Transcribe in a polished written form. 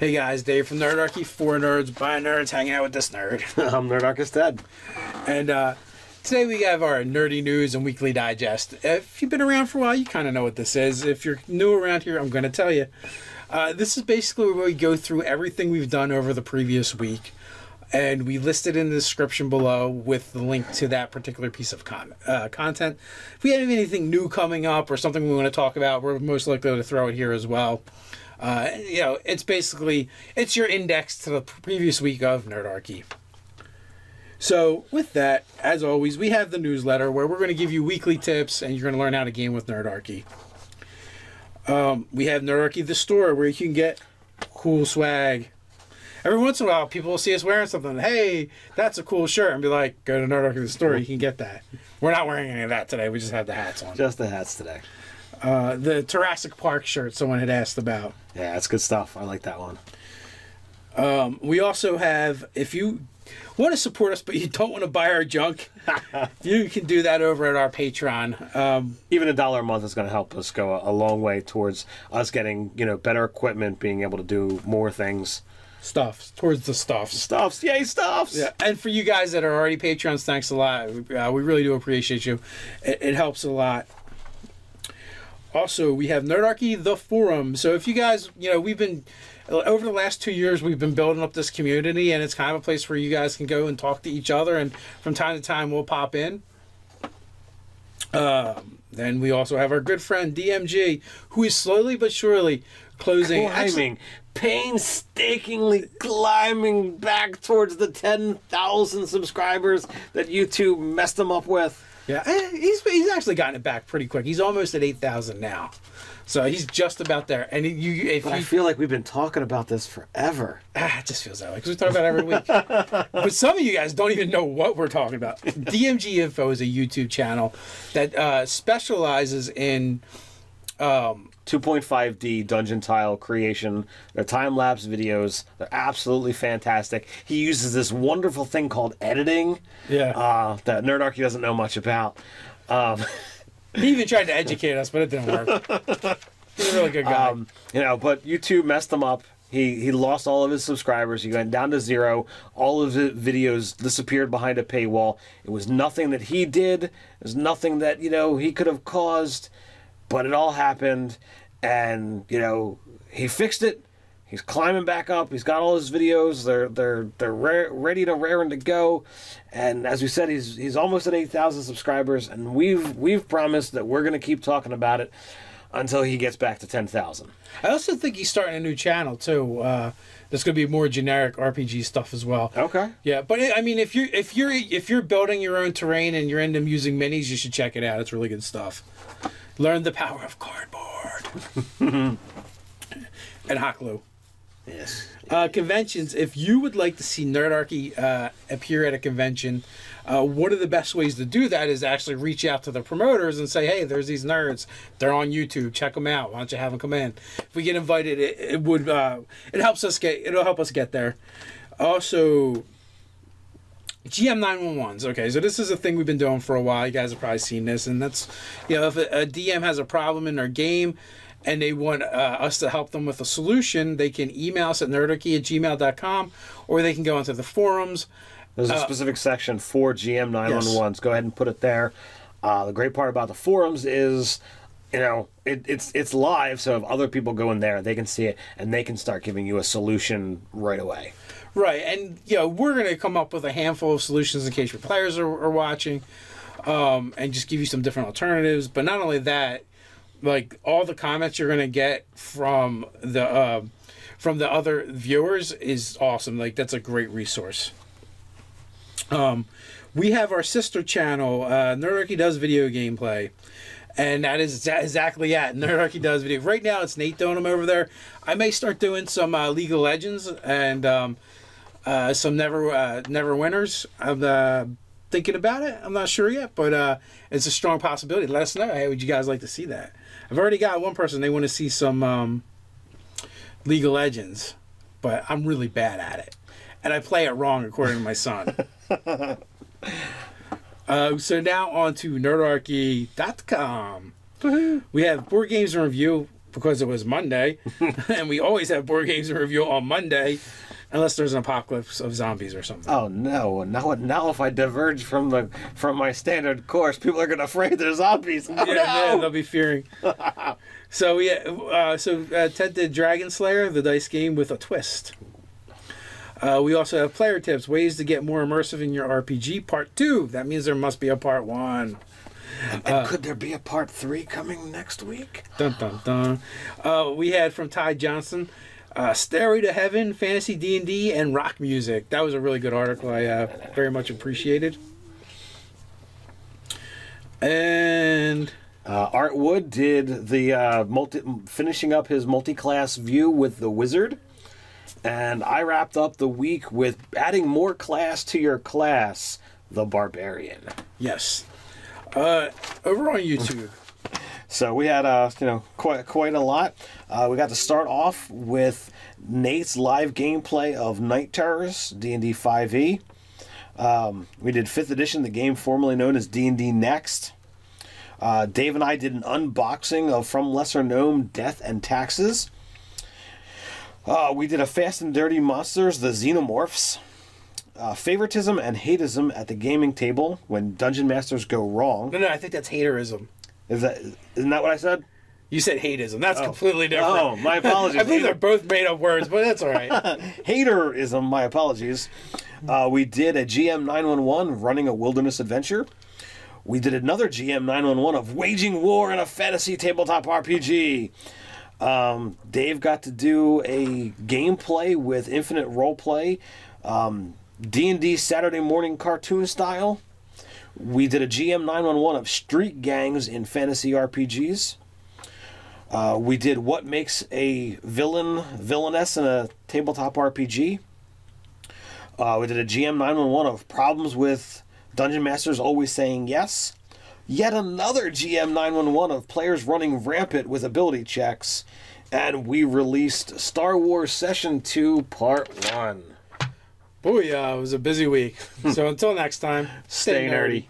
Hey guys, Dave from Nerdarchy, for nerds, by nerds, hanging out with this nerd. I'm Nerdarchy Ted. And today we have our nerdy news and weekly digest. If you've been around for a while, you kind of know what this is. If you're new around here, I'm going to tell you. This is basically where we go through everything we've done over the previous week. And we list it in the description below with the link to that particular piece of content. If we have anything new coming up or something we want to talk about, we're most likely to throw it here as well. You know, it's basically, it's your index to the previous week of Nerdarchy. So with that, as always, we have the newsletter where we're going to give you weekly tips and you're going to learn how to game with Nerdarchy. We have Nerdarchy the store where you can get cool swag. Every once in a while, people will see us wearing something. Hey, that's a cool shirt. And be like, go to Nerdarchy the store, you can get that. We're not wearing any of that today. We just have the hats on. Just the hats today. The Jurassic Park shirt someone had asked about. Yeah, that's good stuff. I like that one. We also have, if you want to support us but you don't want to buy our junk, you can do that over at our Patreon. Even $1 a month is going to help us go a long way towards us getting, you know, better equipment, being able to do more things. Towards the stuffs. Stuffs, yay, stuffs! Yeah, and for you guys that are already Patreons, thanks a lot. We really do appreciate you. It helps a lot. Also, we have Nerdarchy, the forum. So if you guys, you know, we've been, over the last 2 years, we've been building up this community, and it's kind of a place where you guys can go and talk to each other, and from time to time, we'll pop in. Then we also have our good friend, DMG, who is slowly but surely closing... Painstakingly climbing back towards the 10,000 subscribers that YouTube messed him up with. Yeah, he's actually gotten it back pretty quick. He's almost at 8,000 now. So he's just about there. And I feel like we've been talking about this forever. It just feels that way because we talk about it every week. But some of you guys don't even know what we're talking about. DMG Info is a YouTube channel that specializes in... 2.5D dungeon tile creation. They're time-lapse videos. They're absolutely fantastic. He uses this wonderful thing called editing. Yeah. That Nerdarchy doesn't know much about. He even tried to educate us, but it didn't work. He's a really good guy. You know, but YouTube messed him up. He lost all of his subscribers. He went down to 0. All of his videos disappeared behind a paywall. It was nothing that he did. It was nothing that, you know, he could have caused. But it all happened, and, you know, he fixed it. He's climbing back up. He's got all his videos. They're ready to raring to go. And as we said, he's almost at 8,000 subscribers, and we've promised that we're going to keep talking about it until he gets back to 10,000. I also think he's starting a new channel too. That's going to be more generic RPG stuff as well. Okay. Yeah, but I mean, if you're building your own terrain and you're into using minis, you should check it out. It's really good stuff. Learn the power of cardboard. And hot glue. Yes. Conventions. If you would like to see Nerdarchy appear at a convention, one of the best ways to do that is actually reach out to the promoters and say, hey, there's these nerds. They're on YouTube. Check them out. Why don't you have them come in? If we get invited, it'll help us get there. Also, GM 911s. Okay, so this is a thing we've been doing for a while. You guys have probably seen this, and that's, you know, if a DM has a problem in their game and they want us to help them with a solution, they can email us at nerdarchy@gmail.com, or they can go into the forums. There's a specific section for GM 911s. Yes. Go ahead and put it there. The great part about the forums is, you know, it's live, so if other people go in there, they can see it, and they can start giving you a solution right away. Right, and you know, we're going to come up with a handful of solutions in case your players are watching, and just give you some different alternatives. But not only that, like all the comments you're going to get from the other viewers is awesome. Like that's a great resource. We have our sister channel, Nerdarchy Does Video Gameplay. And that is exactly it. Nerdarchy Does Video. Right now, it's Nate doing them over there. I may start doing some League of Legends and some Never Winners. I'm thinking about it. I'm not sure yet, but it's a strong possibility. Let us know. Hey, would you guys like to see that? I've already got one person. They want to see some League of Legends, but I'm really bad at it. And I play it wrong, according to my son. So now on to nerdarchy.com. We have board games in review. because it was Monday, and we always have board games in review on Monday, unless there's an apocalypse of zombies or something. Oh no! Now if I diverge from my standard course, people are gonna afraid there's zombies. Oh, yeah, no! they'll be fearing. So Ted did Dragon Slayer, the dice game with a twist. We also have player tips, ways to get more immersive in your RPG, part 2. That means there must be a part 1. And could there be a part 3 coming next week? Dun dun dun. We had from Ty Johnson, Stairway to Heaven, Fantasy D&D, and rock music. That was a really good article. I very much appreciated. And Art Wood did the finishing up his multi-class view with the Wizard. And I wrapped up the week with adding more class to your class, the Barbarian. Yes. Over on YouTube. So we had quite a lot. We got to start off with Nate's live gameplay of Night Terrors, D&D 5e. We did 5th edition, the game formerly known as D&D Next. Dave and I did an unboxing of From Lesser Gnome, Death and Taxes. We did a Fast and Dirty Monsters, the Xenomorphs. Favoritism and Haterism at the gaming table when dungeon masters go wrong. No, I think that's Haterism. Isn't that what I said? You said Hateism. That's completely different. Oh, my apologies. I believe they're both made up words, but that's all right. Haterism, my apologies. We did a GM 911 running a wilderness adventure. We did another GM 911 of waging war in a fantasy tabletop RPG. Dave got to do a gameplay with Infinite Roleplay, D&D Saturday morning cartoon style. We did a GM 911 of street gangs in fantasy RPGs. We did what makes a villainess in a tabletop RPG. We did a GM 911 of problems with dungeon masters always saying yes. Yet another GM 911 of players running rampant with ability checks. And we released Star Wars Session 2 Part 1. Booyah, it was a busy week. So until next time, Stay nerdy.